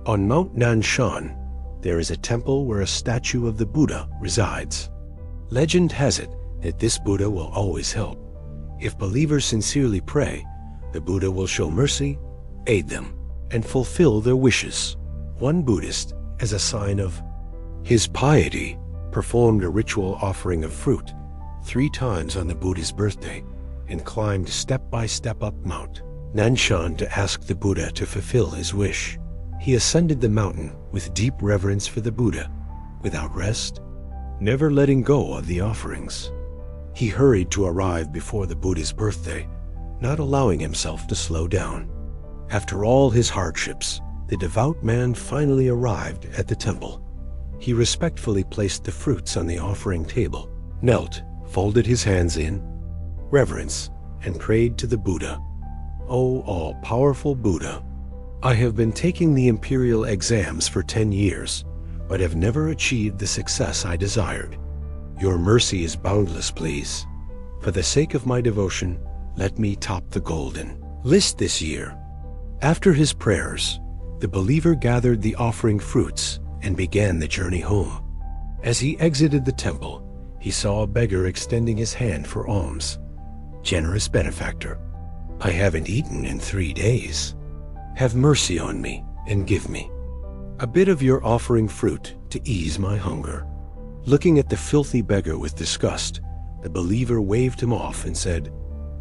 On Mount Nanshan, there is a temple where a statue of the Buddha resides. Legend has it that this Buddha will always help. If believers sincerely pray, the Buddha will show mercy, aid them, and fulfill their wishes. One Buddhist, as a sign of his piety, performed a ritual offering of fruit 3 times on the Buddha's birthday and climbed step by step up Mount Nanshan to ask the Buddha to fulfill his wish. He ascended the mountain with deep reverence for the Buddha, without rest, never letting go of the offerings. He hurried to arrive before the Buddha's birthday, not allowing himself to slow down. After all his hardships, the devout man finally arrived at the temple. He respectfully placed the fruits on the offering table, knelt, folded his hands in reverence, and prayed to the Buddha. "O all-powerful Buddha, I have been taking the imperial exams for 10 years, but have never achieved the success I desired. Your mercy is boundless, please. For the sake of my devotion, let me top the golden list this year." After his prayers, the believer gathered the offering fruits and began the journey home. As he exited the temple, he saw a beggar extending his hand for alms. "Generous benefactor, I haven't eaten in 3 days. Have mercy on me and give me a bit of your offering fruit to ease my hunger." Looking at the filthy beggar with disgust, the believer waved him off and said,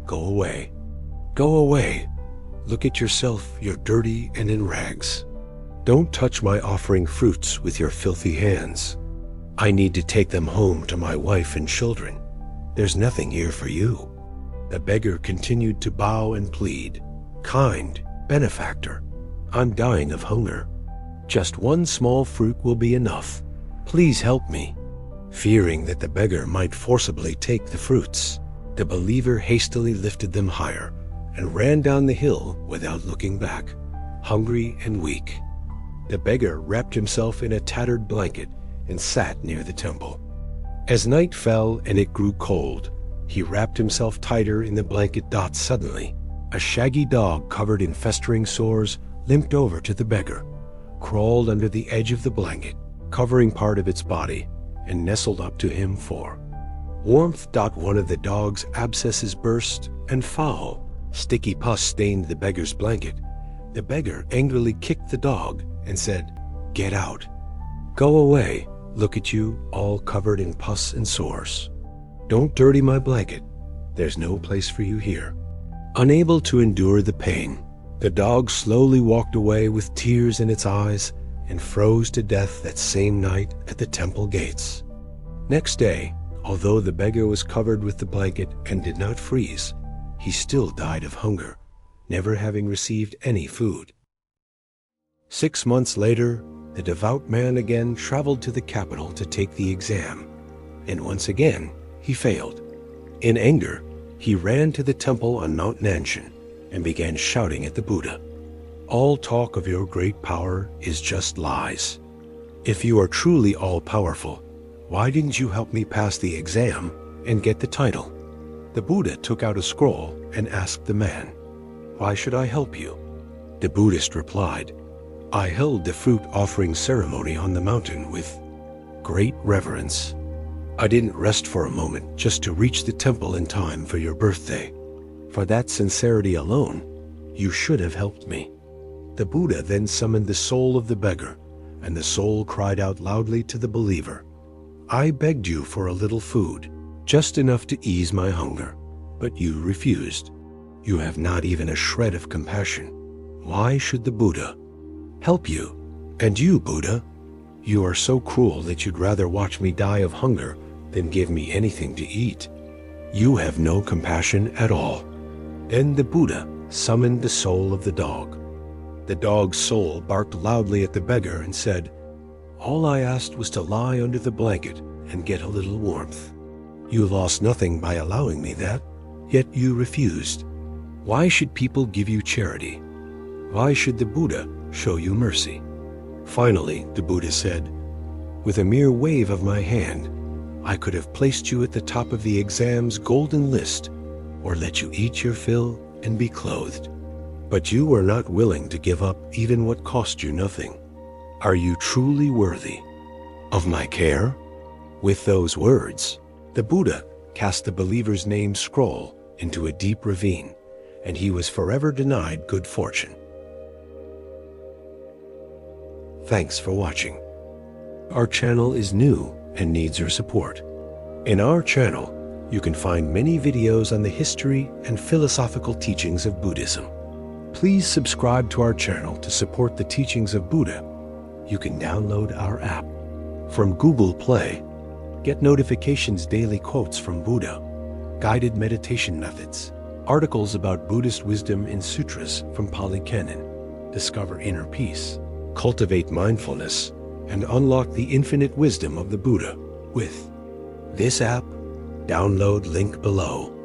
"Go away. Go away. Look at yourself, you're dirty and in rags. Don't touch my offering fruits with your filthy hands. I need to take them home to my wife and children. There's nothing here for you." The beggar continued to bow and plead, "Kind benefactor, I'm dying of hunger. Just 1 small fruit will be enough. Please help me." Fearing that the beggar might forcibly take the fruits, the believer hastily lifted them higher and ran down the hill without looking back, hungry and weak. The beggar wrapped himself in a tattered blanket and sat near the temple. As night fell and it grew cold, he wrapped himself tighter in the blanket. Suddenly, a shaggy dog covered in festering sores limped over to the beggar, crawled under the edge of the blanket, covering part of its body, and nestled up to him for warmth. One of the dog's abscesses burst, and foul, sticky pus stained the beggar's blanket. The beggar angrily kicked the dog and said, "Get out. Go away. Look at you, all covered in pus and sores. Don't dirty my blanket. There's no place for you here." Unable to endure the pain, the dog slowly walked away with tears in its eyes and froze to death that same night at the temple gates. Next day, although the beggar was covered with the blanket and did not freeze, he still died of hunger, never having received any food. 6 months later, the devout man again traveled to the capital to take the exam, and once again he failed. In anger, he ran to the temple on Mount Nanshan and began shouting at the Buddha, "All talk of your great power is just lies. If you are truly all-powerful, why didn't you help me pass the exam and get the title?" The Buddha took out a scroll and asked the man, "Why should I help you?" The Buddhist replied, "I held the fruit offering ceremony on the mountain with great reverence. I didn't rest for a moment just to reach the temple in time for your birthday. For that sincerity alone, you should have helped me." The Buddha then summoned the soul of the beggar, and the soul cried out loudly to the believer, "I begged you for a little food, just enough to ease my hunger, but you refused. You have not even a shred of compassion. Why should the Buddha help you? And you, Buddha, you are so cruel that you'd rather watch me die of hunger than give me anything to eat. You have no compassion at all." Then the Buddha summoned the soul of the dog. The dog's soul barked loudly at the beggar and said, "All I asked was to lie under the blanket and get a little warmth. You lost nothing by allowing me that, yet you refused. Why should people give you charity? Why should the Buddha show you mercy?" Finally, the Buddha said, "With a mere wave of my hand, I could have placed you at the top of the exam's golden list, or let you eat your fill and be clothed. But you were not willing to give up even what cost you nothing. Are you truly worthy of my care? With those words, the Buddha cast the believer's name scroll into a deep ravine, and he was forever denied good fortune. Thanks for watching. Our channel is new and needs your support. In our channel, you can find many videos on the history and philosophical teachings of Buddhism. Please subscribe to our channel to support the teachings of Buddha. You can download our app from Google Play. Get notifications, daily quotes from Buddha, guided meditation methods, articles about Buddhist wisdom in sutras from Pali Canon. Discover inner peace, cultivate mindfulness, and unlock the infinite wisdom of the Buddha with this app. Download link below.